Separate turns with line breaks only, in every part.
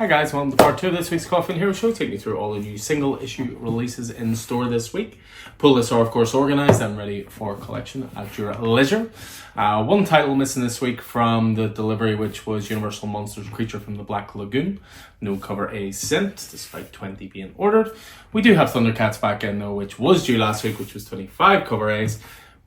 Hi guys, welcome to part 2 of this week's Coffee and Hero Show, taking you through all the new single issue releases in store this week. Pull lists are of course organised and ready for collection at your leisure. One title missing this week from the delivery, which was Universal Monsters Creature from the Black Lagoon. No cover A sent, despite 20 being ordered. We do have Thundercats back in though, which was due last week, which was 25 cover A's,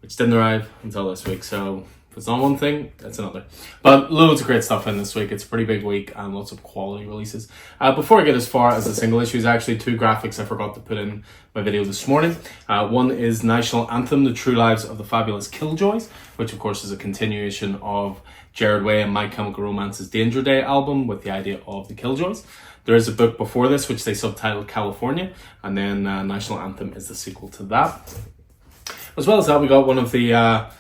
which didn't arrive until this week, so if it's not one thing, it's another. But loads of great stuff in this week. It's a pretty big week and lots of quality releases. Before I get as far as the single issues, actually two graphics I forgot to put in my video this morning. One is National Anthem, The True Lives of the Fabulous Killjoys, which of course is a continuation of Gerard Way and My Chemical Romance's Danger Day album with the idea of the Killjoys. There is a book before this which they subtitled California, and then National Anthem is the sequel to that. As well as that, we got one of the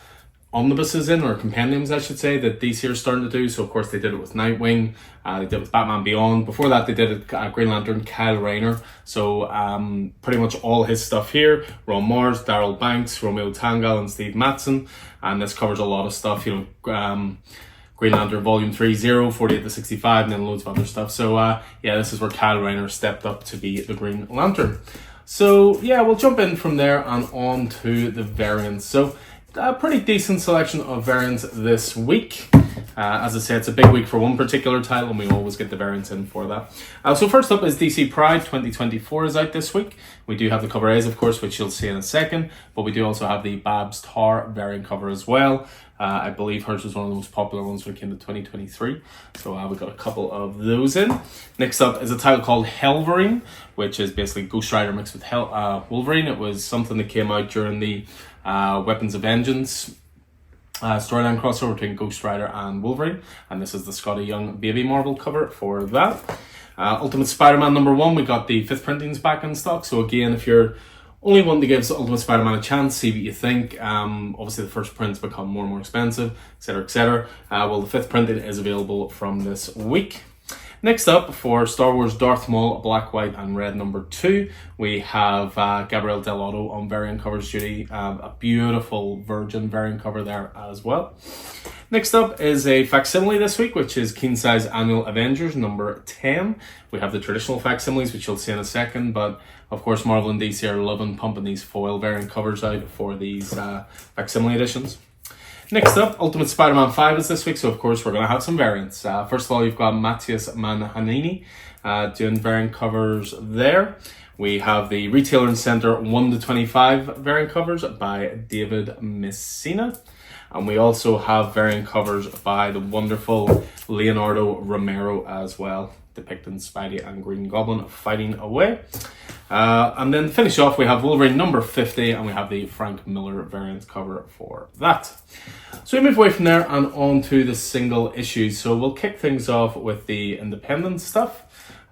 omnibuses or compendiums I should say, that DC are starting to do. So of course they did it with Nightwing, they did it with Batman Beyond. Before that they did it Green Lantern, Kyle Rayner. So pretty much all his stuff here. Ron Mars, Daryl Banks, Romeo Tangal and Steve Matson. And this covers a lot of stuff, you know, Green Lantern Volume 3, 0, 48 to 65, and then loads of other stuff. So yeah, this is where Kyle Rayner stepped up to be the Green Lantern. So yeah, we'll jump in from there and on to the variants. So a pretty decent selection of variants this week. As I say, it's a big week for one particular title and we always get the variants in for that. So first up is DC Pride 2024 is out this week. We do have the cover A's of course, which you'll see in a second, but we do also have the Babs Tarr variant cover as well. I believe hers was one of the most popular ones when it came to 2023. So we've got a couple of those in. Next up is a title called Helverine, which is basically Ghost Rider mixed with Wolverine. It was something that came out during the Weapons of Vengeance storyline crossover between Ghost Rider and Wolverine, and this is the Scotty Young Baby Marvel cover for that. Ultimate Spider-Man #1, we got the 5th printings back in stock. So again, if you're only wanting to give Ultimate Spider-Man a chance, see what you think. Obviously the first prints become more and more expensive, etc, etc. Well, the 5th printing is available from this week. Next up, for Star Wars Darth Maul Black, White and Red #2, we have Gabriel Dell'Otto on variant covers duty. A beautiful Virgin variant cover there as well. Next up is a facsimile this week, which is King Size Annual Avengers #10. We have the traditional facsimiles, which you'll see in a second, but of course Marvel and DC are loving pumping these foil variant covers out for these facsimile editions. Next up, Ultimate Spider-Man 5 is this week, so of course we're going to have some variants. First of all, you've got Matthias Manhanini doing variant covers there. We have the Retailer and Center 1 to 25 variant covers by David Messina. And we also have variant covers by the wonderful Leonardo Romero as well, depicting Spidey and Green Goblin fighting away. And then to finish off, we have Wolverine #50, and we have the Frank Miller variant cover for that. So we move away from there and on to the single issues. So we'll kick things off with the independent stuff.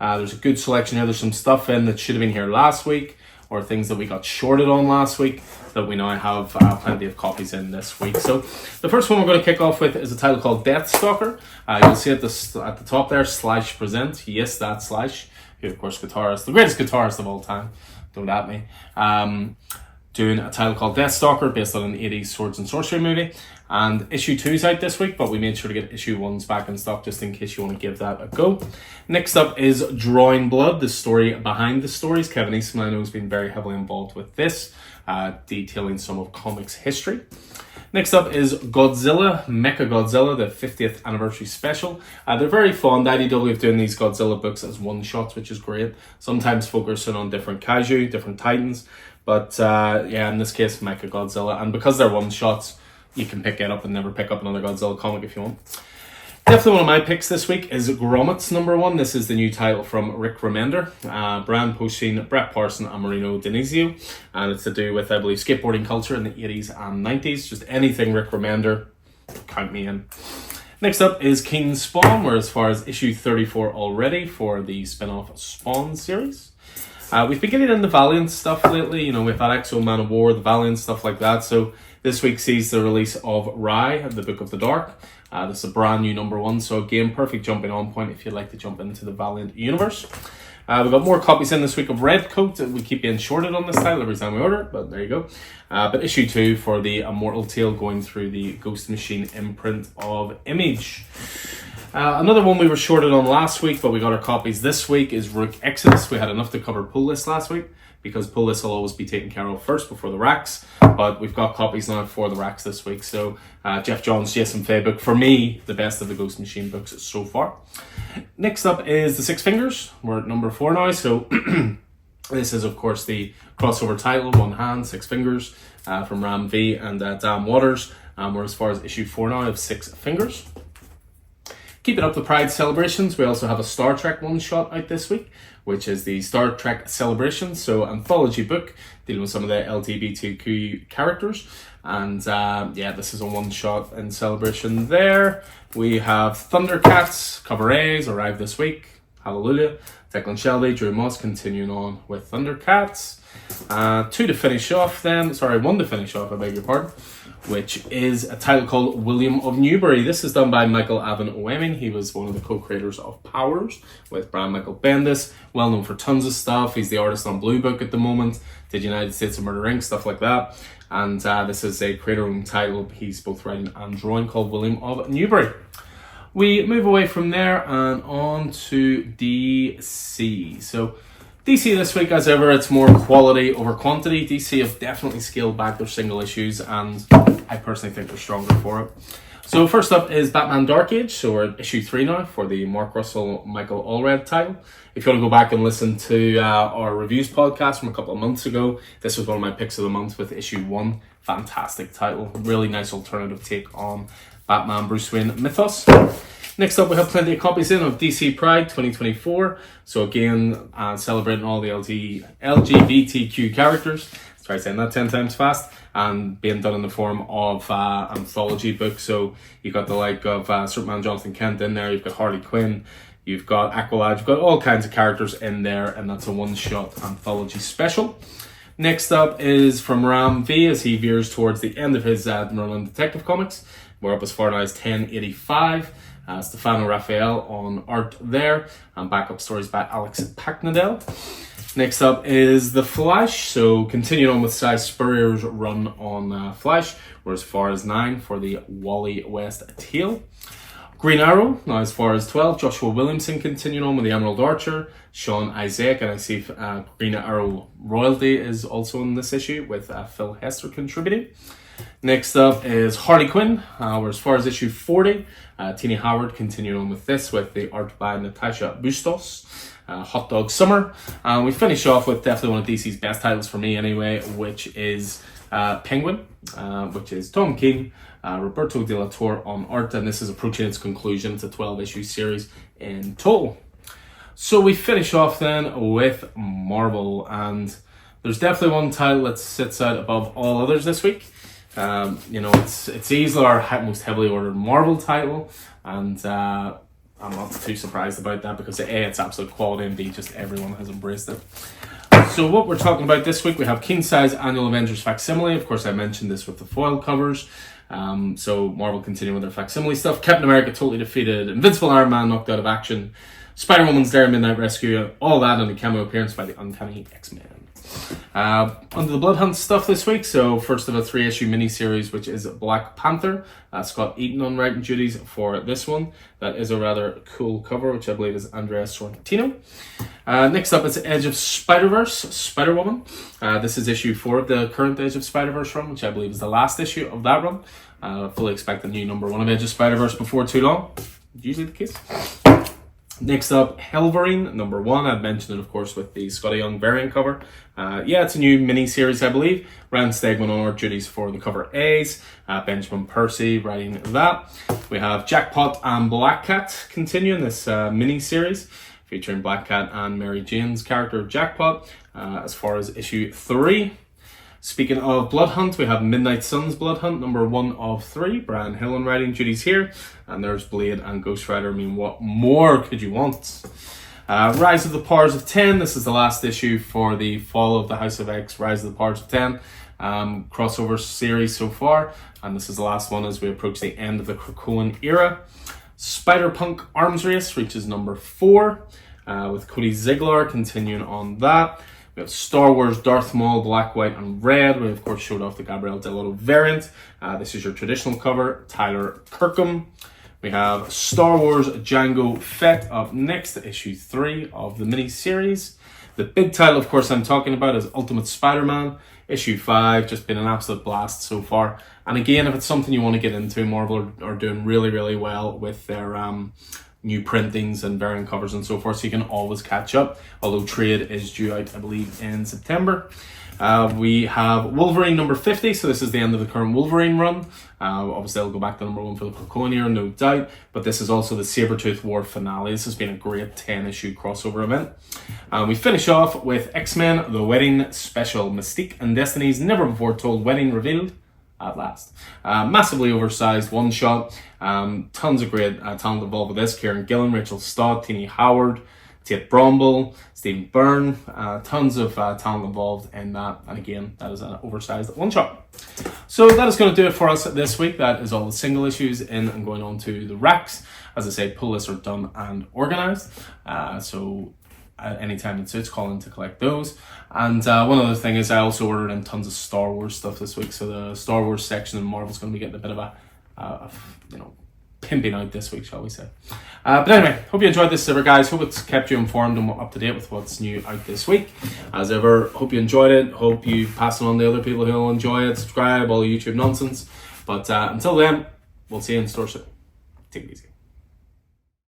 There's a good selection here. There's some stuff in that should have been here last week, or things that we got shorted on last week that we now have plenty of copies in this week. So the first one we're going to kick off with is a title called Deathstalker. You'll see at the top there, Slash Present. Yes, that's Slash. Who of course guitarist, the greatest guitarist of all time, don't at me. Doing a title called Deathstalker based on an 80s swords and sorcery movie. And issue 2's out this week, but we made sure to get issue 1's back in stock just in case you want to give that a go. Next up is Drawing Blood, the story behind the stories. Kevin Eastman, I know, has been very heavily involved with this, detailing some of comics history. Next up is Godzilla, Mechagodzilla, the 50th anniversary special. They're very fond, IDW, of doing these Godzilla books as one-shots, which is great. Sometimes focusing on different kaiju, different titans. But yeah, in this case, Mechagodzilla. And because they're one-shots, you can pick it up and never pick up another Godzilla comic if you want. Definitely one of my picks this week is Grommets #1. This is the new title from Rick Remender, Brian Posehn, Brett Parson and Marino Denizio. And it's to do with, I believe, skateboarding culture in the 80s and 90s. Just anything Rick Remender, count me in. Next up is King Spawn. We're as far as issue 34 already for the spin-off Spawn series. We've been getting into Valiant stuff lately. You know, we've had X-O Man of War, the Valiant, stuff like that. So this week sees the release of Rai, the Book of the Dark. This is a brand new #1, so again, perfect jumping on point if you'd like to jump into the Valiant universe. We've got more copies in this week of Redcoat. We keep getting shorted on this title every time we order it, but there you go. But issue 2 for the Immortal Tale going through the Ghost Machine imprint of Image. Another one we were shorted on last week, but we got our copies this week, is Rook Exodus. We had enough to cover pull list last week, because pull lists will always be taken care of first before the racks, but we've got copies now for the racks this week. So Jeff Johns, Jason Fay book, for me, the best of the Ghost Machine books so far. Next up is the Six Fingers. We're at number 4 now, so this is of course the crossover title, One Hand, Six Fingers, from Ram V and Dan Waters. We're as far as issue 4 now of Six Fingers. Keeping up the Pride celebrations, we also have a Star Trek one-shot out this week, which is the Star Trek Celebrations, so anthology book dealing with some of the LGBTQ characters. And this is a one-shot in celebration there. We have Thundercats, cover A's, arrived this week. Hallelujah. Declan Shelby, Drew Moss continuing on with Thundercats. 1 to finish off, I beg your pardon, which is a title called William of Newbury. This is done by Michael Avon Oeming. He was one of the co-creators of Powers with Brian Michael Bendis, well known for tons of stuff. He's the artist on Blue Book at the moment, did United States of Murder Inc., stuff like that. And this is a creator-owned title. He's both writing and drawing, called William of Newbury. We move away from there and on to DC. So DC this week, as ever, it's more quality over quantity. DC have definitely scaled back their single issues, and I personally think they're stronger for it. So first up is Batman Dark Age. So we're at issue 3 now for the Mark Russell, Michael Allred title. If you want to go back and listen to our reviews podcast from a couple of months ago, this was one of my picks of the month with issue 1. Fantastic title. Really nice alternative take on Batman Bruce Wayne mythos. Next up, we have plenty of copies in of DC Pride 2024. So again, celebrating all the LGBTQ characters. Try saying that 10 times fast. And being done in the form of anthology books. So you've got the like of Superman Jonathan Kent in there. You've got Harley Quinn. You've got Aqualad. You've got all kinds of characters in there. And that's a one-shot anthology special. Next up is from Ram V as he veers towards the end of his Merlin Detective comics. We're up as far now as 1085. Stefano Raphael on art there, and backup stories by Alex Packnadel. Next up is The Flash, so continuing on with Cy Spurrier's run on Flash, we're as far as 9 for the Wally West tale. Green Arrow, now as far as 12, Joshua Williamson continuing on with the Emerald Archer, Sean Isaac, and I see Green Arrow Royalty is also in this issue with Phil Hester contributing. Next up is Harley Quinn. We're as far as issue 40. Tina Howard continuing on with this with the art by Natasha Bustos. Hot Dog Summer. We finish off with definitely one of DC's best titles for me anyway, which is Penguin, which is Tom King, Roberto De La Torre on art, and this is approaching its conclusion. It's a 12-issue series in total. So we finish off then with Marvel, and there's definitely one title that sits out above all others this week. It's easily our most heavily ordered Marvel title, and I'm not too surprised about that because A, it's absolute quality, and B, just everyone has embraced it. So what we're talking about this week, we have King Size Annual Avengers Facsimile. Of course, I mentioned this with the foil covers. So Marvel continuing with their facsimile stuff. Captain America totally defeated, Invincible Iron Man knocked out of action, Spider-Woman's Dare Midnight Rescue, all that, and a cameo appearance by the Uncanny X-Men. Under the Blood Hunt stuff this week, so first of a 3-issue miniseries, which is Black Panther. Scott Eaton on writing duties for this one. That is a rather cool cover, which I believe is Andrea Sorrentino. Next up is Edge of Spider-Verse, Spider-Woman. This is issue 4 of the current Edge of Spider-Verse run, which I believe is the last issue of that run. Fully expect a new number 1 of Edge of Spider-Verse before too long. Usually the case. Next up, Helverine, number 1. I've mentioned it, of course, with the Scotty Young variant cover. It's a new mini-series, I believe. Rand Stegman on art duties for the cover A's. Benjamin Percy writing that. We have Jackpot and Black Cat continuing this mini-series, featuring Black Cat and Mary Jane's character Jackpot, as far as issue 3. Speaking of Blood Hunt, we have Midnight Suns Blood Hunt, number 1 of 3. Brian Hill on writing duties here. And there's Blade and Ghost Rider. I mean, what more could you want? Rise of the Powers of 10. This is the last issue for the Fall of the House of X, Rise of the Powers of 10 crossover series so far. And this is the last one as we approach the end of the Krakoan era. Spider-Punk Arms Race reaches number 4 with Cody Ziegler continuing on that. We have Star Wars Darth Maul, Black, White, and Red. We, of course, showed off the Gabriel Dell'Otto variant. This is your traditional cover, Tyler Kirkham. We have Star Wars Jango Fett up next, issue 3 of the mini-series. The big title, of course, I'm talking about is Ultimate Spider-Man, issue 5. Just been an absolute blast so far. And again, if it's something you want to get into, Marvel are doing really, really well with their new printings and variant covers and so forth, so you can always catch up, although trade is due out, I believe, in September. We have Wolverine number 50, so this is the end of the current Wolverine run. Obviously, I'll go back to number 1 for the Falconier, no doubt, but this is also the Sabretooth War finale. This has been a great 10-issue crossover event. We finish off with X-Men The Wedding Special, Mystique and Destiny's never-before-told wedding revealed at last. Massively oversized one-shot. Tons of great talent involved with this. Kieran Gillen, Rachel Stott, Tini Howard, Tate Bromble, Stephen Byrne, tons of talent involved in that. And again, that is an oversized one-shot. So that is going to do it for us this week. That is all the single issues in and going on to the racks. As I say, pull lists are done and organized. So anytime it suits, call in to collect those. And one other thing is I also ordered in tons of Star Wars stuff this week. So the Star Wars section in Marvel's going to be getting a bit of a pimping out this week, shall we say. But anyway, hope you enjoyed this, guys. Hope it's kept you informed and up to date with what's new out this week. As ever, hope you enjoyed it. Hope you pass it on to other people who will enjoy it. Subscribe, all the YouTube nonsense. But until then, we'll see you in store soon. Take it easy.